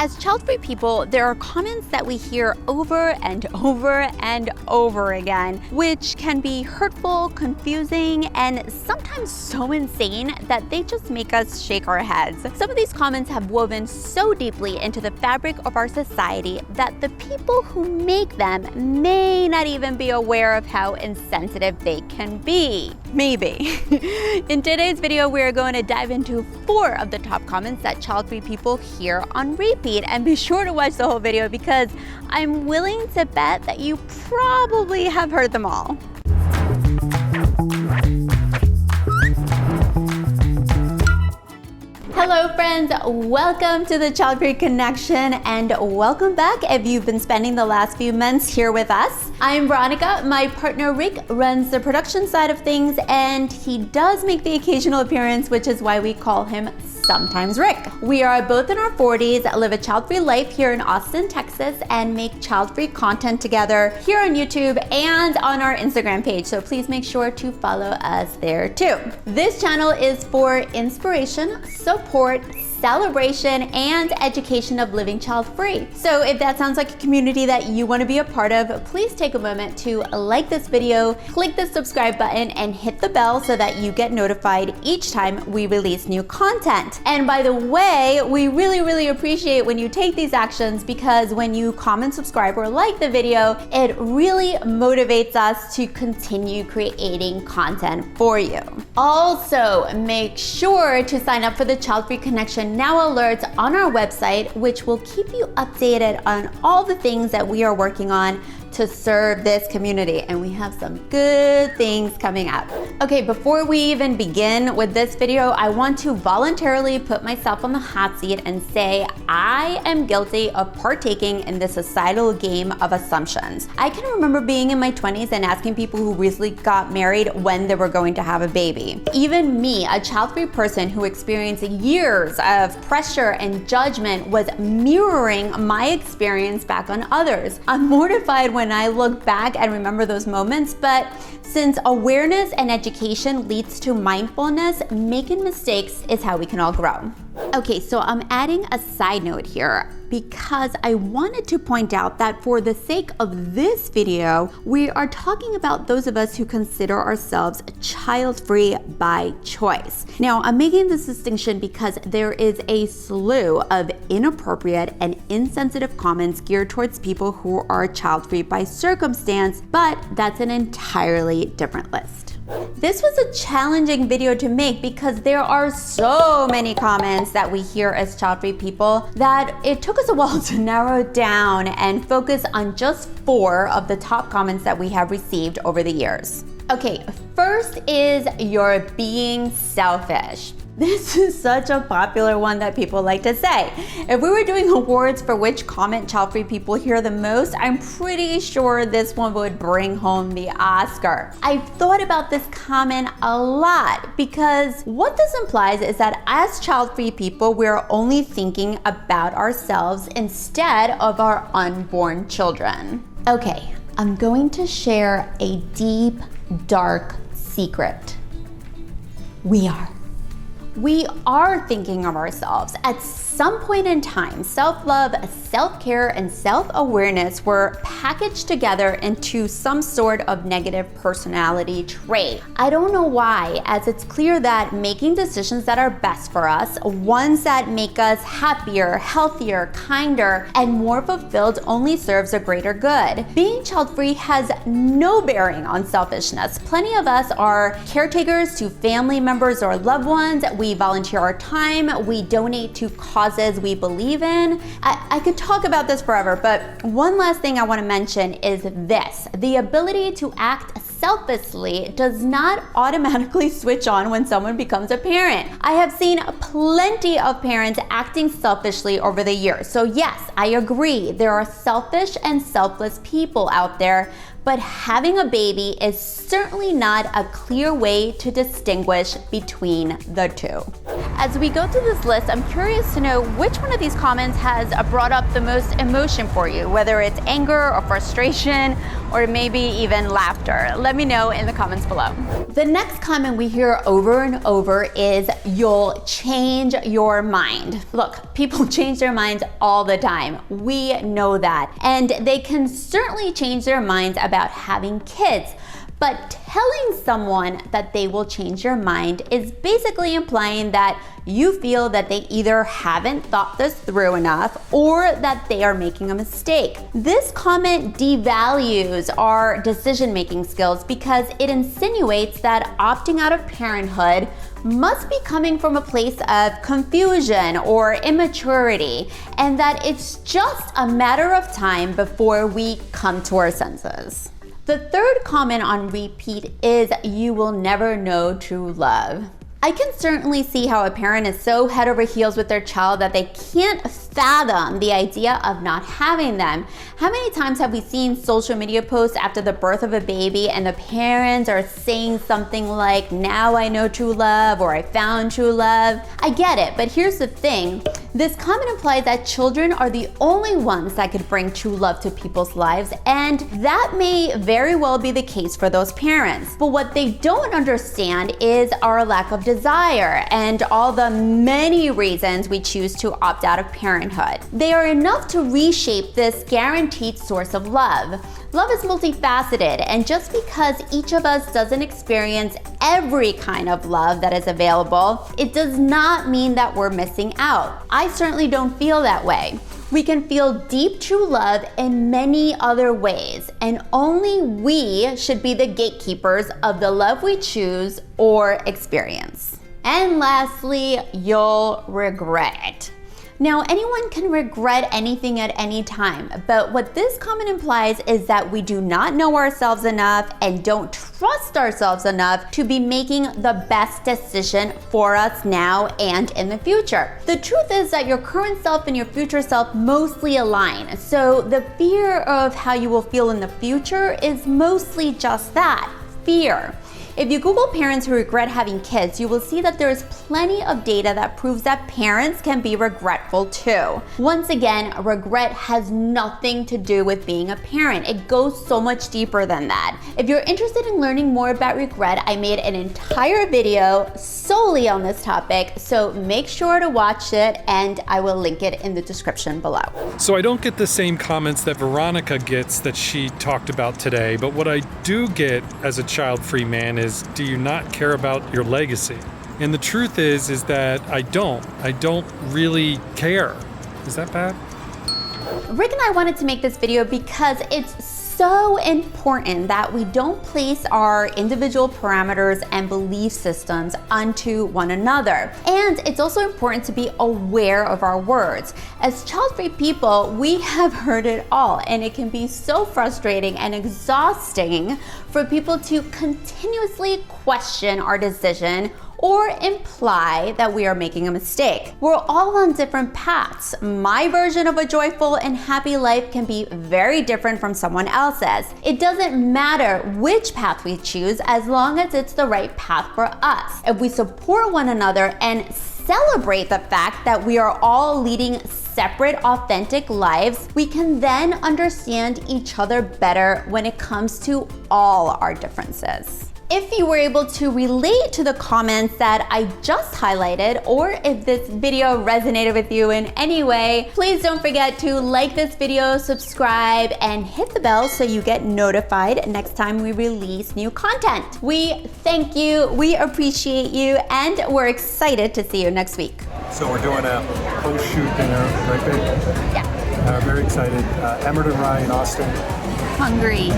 As child-free people, there are comments that we hear over and over and over again, which can be hurtful, confusing, and sometimes so insane that they just make us shake our heads. Some of these comments have woven so deeply into the fabric of our society that the people who make them may not even be aware of how insensitive they can be. Maybe. In today's video, we are going to dive into 4 of the top comments that child-free people hear on repeat, and be sure to watch the whole video because I'm willing to bet that you probably have heard them all. Hello friends, welcome to the Childfree Connection and welcome back if you've been spending the last few months here with us. I'm Veronica, my partner Rick runs the production side of things and he does make the occasional appearance, which is why we call him Sometimes Rick. We are both in our 40s, live a child-free life here in Austin, Texas, and make child-free content together here on YouTube and on our Instagram page, so please make sure to follow us there too. This channel is for inspiration, support, celebration, and education of living child-free. So if that sounds like a community that you want to be a part of, please take a moment to like this video, click the subscribe button, and hit the bell so that you get notified each time we release new content. And by the way, we really appreciate when you take these actions because when you comment, subscribe, or like the video, it really motivates us to continue creating content for you. Also, make sure to sign up for the Childfree Connection Now alerts on our website, which will keep you updated on all the things that we are working on to serve this community, and we have some good things coming up. Okay, before we even begin with this video, I want to voluntarily put myself on the hot seat and say I am guilty of partaking in this societal game of assumptions. I can remember being in my 20s and asking people who recently got married when they were going to have a baby. Even me, a child-free person who experienced years of pressure and judgment, was mirroring my experience back on others. I'm mortified when I look back and remember those moments, but since awareness and education leads to mindfulness, making mistakes is how we can all grow. Okay, so I'm adding a side note here because I wanted to point out that for the sake of this video, we are talking about those of us who consider ourselves child-free by choice. Now, I'm making this distinction because there is a slew of inappropriate and insensitive comments geared towards people who are child-free by circumstance, but that's an entirely different list. This was a challenging video to make because there are so many comments that we hear as child-free people that it took us a while to narrow it down and focus on just 4 of the top comments that we have received over the years. Okay, first is "you're being selfish." This is such a popular one that people like to say. If we were doing awards for which comment child-free people hear the most, I'm pretty sure this one would bring home the Oscar. I've thought about this comment a lot because what this implies is that as child-free people, we're only thinking about ourselves instead of our unborn children. Okay, I'm going to share a deep, dark secret. We are thinking of ourselves. At some point in time, self-love, self-care, and self-awareness were packaged together into some sort of negative personality trait. I don't know why, as it's clear that making decisions that are best for us, ones that make us happier, healthier, kinder, and more fulfilled only serves a greater good. Being child-free has no bearing on selfishness. Plenty of us are caretakers to family members or loved ones. We volunteer our time, we donate to causes we believe in. I could talk about this forever, but one last thing I want to mention is this. The ability to act selflessly does not automatically switch on when someone becomes a parent. I have seen plenty of parents acting selfishly over the years. So yes, I agree, there are selfish and selfless people out there, but having a baby is certainly not a clear way to distinguish between the two. As we go through this list, I'm curious to know which one of these comments has brought up the most emotion for you, whether it's anger or frustration, or maybe even laughter. Let me know in the comments below. The next comment we hear over and over is, "You'll change your mind." Look, people change their minds all the time. We know that. And they can certainly change their minds about having kids. But telling someone that they will change your mind is basically implying that you feel that they either haven't thought this through enough or that they are making a mistake. This comment devalues our decision-making skills because it insinuates that opting out of parenthood must be coming from a place of confusion or immaturity, and that it's just a matter of time before we come to our senses. The third comment on repeat is, "You will never know true love." I can certainly see how a parent is so head over heels with their child that they can't fathom the idea of not having them. How many times have we seen social media posts after the birth of a baby and the parents are saying something like, "Now I know true love," or "I found true love"? I get it, but here's the thing. This comment implies that children are the only ones that could bring true love to people's lives, and that may very well be the case for those parents. But what they don't understand is our lack of desire and all the many reasons we choose to opt out of parenthood. They are enough to reshape this guaranteed source of love. Love is multifaceted, and just because each of us doesn't experience every kind of love that is available, it does not mean that we're missing out. I certainly don't feel that way. We can feel deep true love in many other ways, and only we should be the gatekeepers of the love we choose or experience. And lastly, you'll regret it. Now, anyone can regret anything at any time, but what this comment implies is that we do not know ourselves enough and don't trust ourselves enough to be making the best decision for us now and in the future. The truth is that your current self and your future self mostly align, so the fear of how you will feel in the future is mostly just that, fear. If you Google parents who regret having kids, you will see that there is plenty of data that proves that parents can be regretful too. Once again, regret has nothing to do with being a parent. It goes so much deeper than that. If you're interested in learning more about regret, I made an entire video solely on this topic, so make sure to watch it, and I will link it in the description below. So I don't get the same comments that Veronica gets that she talked about today, but what I do get as a child-free man is, do you not care about your legacy? And the truth is that I don't really care. Is that bad? Rick and I wanted to make this video because it's so important that we don't place our individual parameters and belief systems onto one another. And it's also important to be aware of our words. As child-free people, we have heard it all, and it can be so frustrating and exhausting for people to continuously question our decision or imply that we are making a mistake. We're all on different paths. My version of a joyful and happy life can be very different from someone else's. It doesn't matter which path we choose as long as it's the right path for us. If we support one another and celebrate the fact that we are all leading separate, authentic lives, we can then understand each other better when it comes to all our differences. If you were able to relate to the comments that I just highlighted, or if this video resonated with you in any way, please don't forget to like this video, subscribe, and hit the bell so you get notified next time we release new content. We thank you, we appreciate you, and we're excited to see you next week. So we're doing a post-shoot dinner, right, babe? Yeah. Very excited. Emmert and Ryan, Austin. Hungry.